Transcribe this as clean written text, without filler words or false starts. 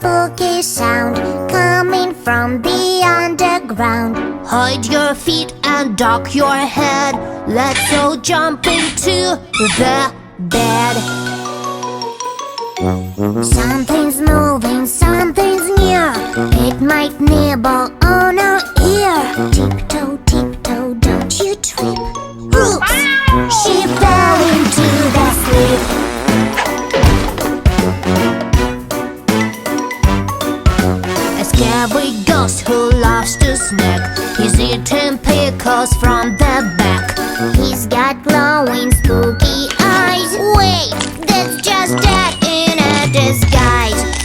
spooky sound coming from the underground. Hide your feet and duck your head. Let's all jump into the bed. Something's moving, something's near. It might nibble on our ear. Tiptoe, tiptoe, don't you trip. Oops! She fell into the sleep. A scary ghost who loves to snack. He's eating pickles from the back. He's got glowing, spooky eyes. Wait, that's just Dad in a disguise.